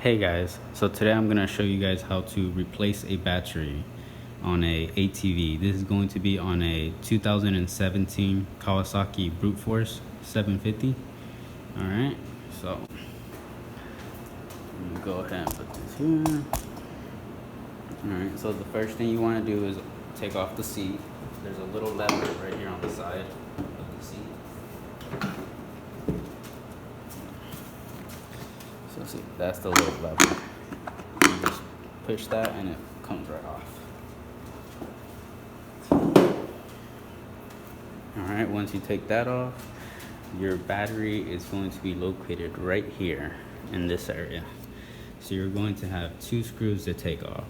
Hey guys, so today I'm going to show you guys how to replace a battery on a ATV. This is going to be on a 2017 Kawasaki Brute Force 750. Alright, so I'm going to go ahead and put this here. Alright, so the first thing you want to do is take off the seat. There's a little lever right here on the side of the seat. So see, that's the little lever. You just push that and it comes right off. Alright, once you take that off, your battery is going to be located right here in this area. So you're going to have two screws to take off.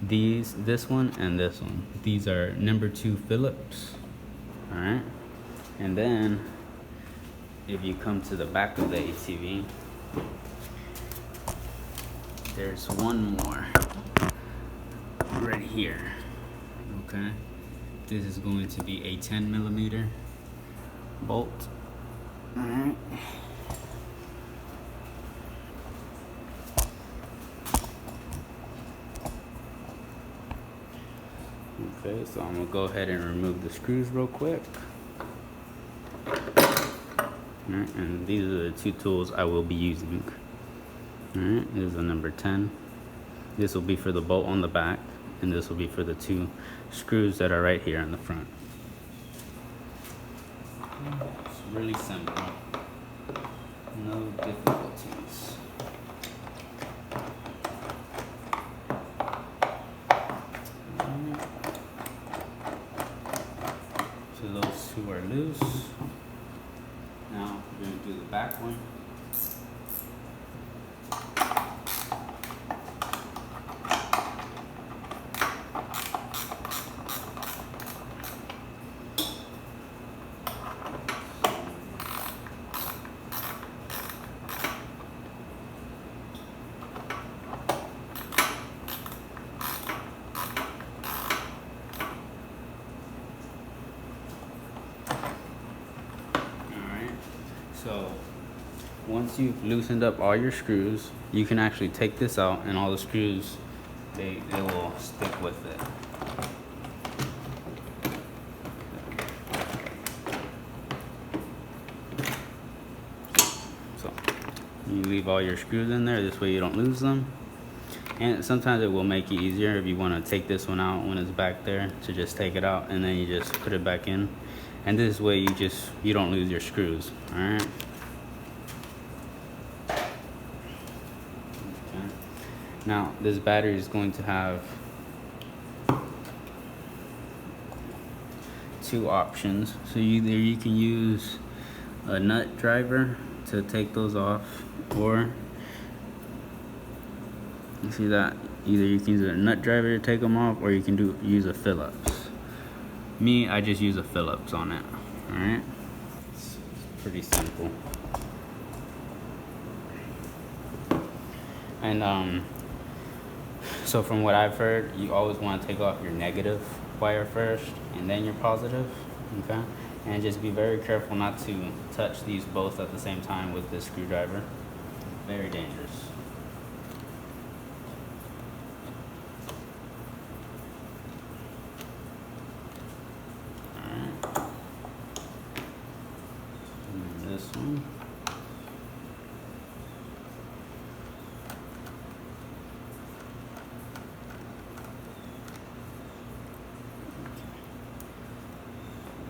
This one and this one. These are number 2 Phillips. Alright, and then if you come to the back of the ATV, there's one more right here. Okay, this is going to be a 10mm bolt. All right. Okay, so I'm gonna go ahead and remove the screws real quick. Alright, and these are the two tools I will be using. Alright, this is a number 10. This will be for the bolt on the back, and this will be for the two screws that are right here in the front. It's really simple. No difficulties. So those two are loose. Now we're going to do the back one. So once you've loosened up all your screws, you can actually take this out, and all the screws, they will stick with it. So you leave all your screws in there, this way you don't lose them. And sometimes it will make it easier if you want to take this one out when it's back there, to just take it out and then you just put it back in. And this way you don't lose your screws. All right. Okay. Now this battery is going to have two options. So either you can use a nut driver to take those off, or you see that either you can use a nut driver to take them off, or you can use a Phillips. Me, I just use a Phillips on it. Alright, it's pretty simple. And so from what I've heard, you always want to take off your negative wire first and then your positive. Okay, and just be very careful not to touch these both at the same time with this screwdriver. Very dangerous. This one.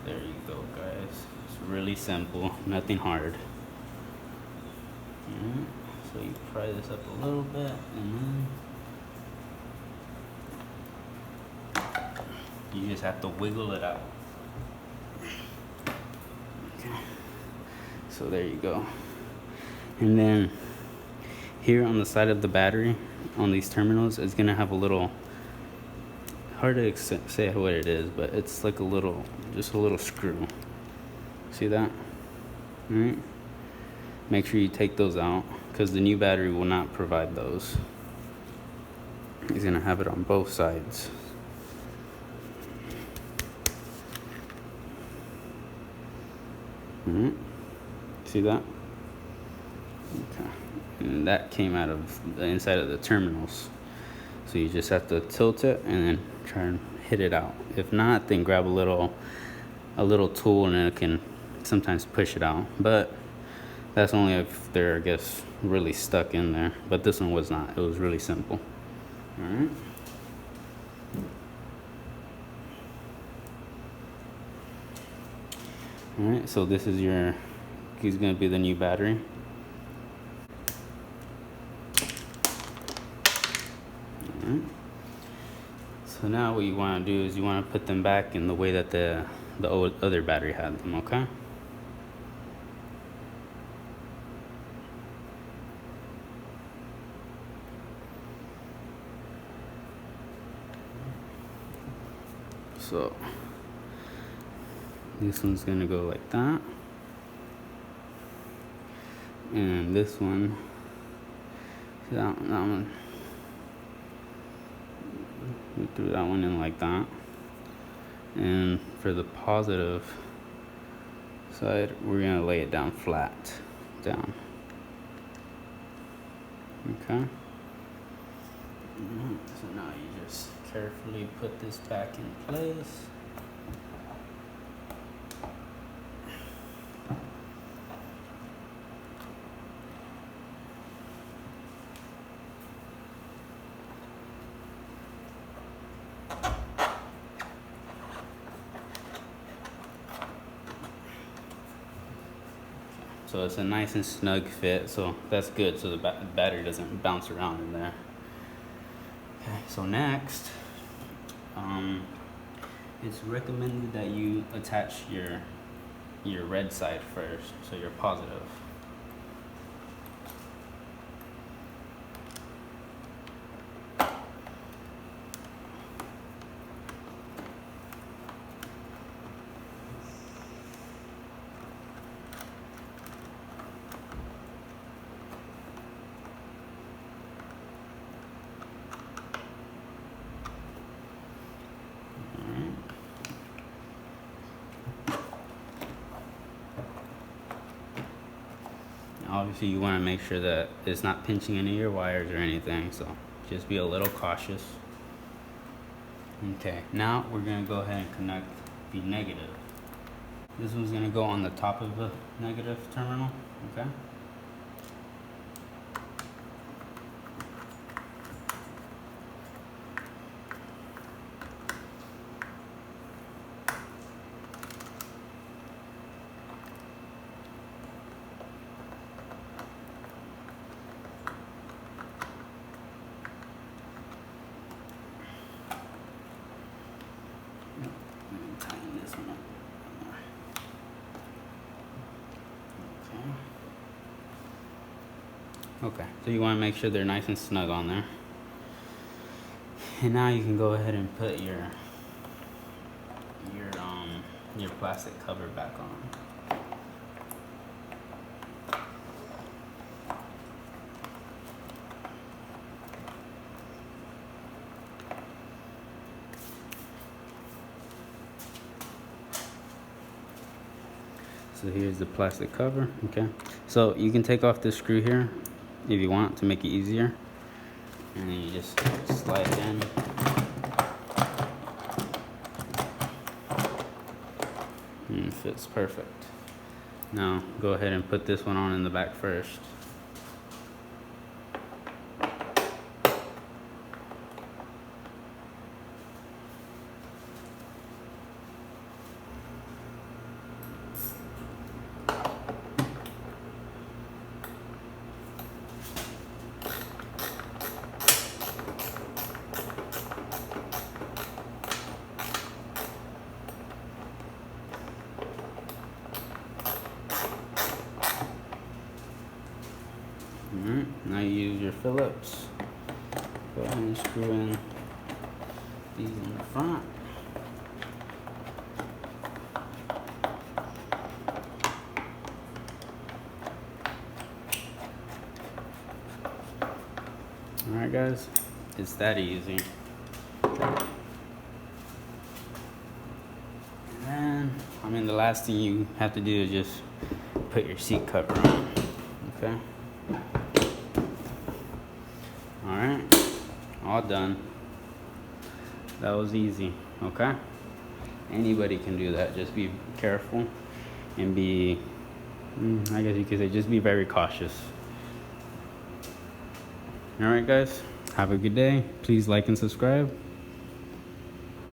There you go, guys. It's really simple, nothing hard. So you pry this up a little bit, and then you just have to wiggle it out. So there you go. And then here on the side of the battery, on these terminals, it's gonna have a little, hard to say what it is, but it's like just a little screw. See that? All right. Make sure you take those out, because the new battery will not provide those. He's gonna have it on both sides. All right. See that? Okay. and that came out of the inside of the terminals. So you just have to tilt it and then try and hit it out. If not, then grab a little tool and it can sometimes push it out. But that's only if they're, I guess, really stuck in there. But this one was not. It was really simple. All right. All right. So this is your. He's gonna be the new battery. All right. So now what you want to do is you want to put them back in the way that the other battery had them. Okay. So this one's gonna go like that, and this one, that one, we threw that one in like that. And for the positive side, we're gonna lay it down flat, down. Okay. So now you just carefully put this back in place. So it's a nice and snug fit, so that's good, so the battery doesn't bounce around in there. Okay, so next, it's recommended that you attach your red side first, so you're positive. Obviously you want to make sure that it's not pinching any of your wires or anything, so just be a little cautious. Okay, now we're going to go ahead and connect the negative. This one's going to go on the top of the negative terminal, okay? Tighten this one up. Okay, so you want to make sure they're nice and snug on there. And now you can go ahead and put your plastic cover back on. So here's the plastic cover, okay? So you can take off this screw here if you want to make it easier. And then you just slide it in. And it fits perfect. Now go ahead and put this one on in the back first. Alright, now you use your Phillips. Go ahead and screw in these in the front. Alright guys, it's that easy. And then, the last thing you have to do is just put your seat cover on, okay? done. That was easy, okay? Anybody can do that. Just be careful and be, I guess you could say, just be very cautious. All right, guys, have a good day. Please like and subscribe.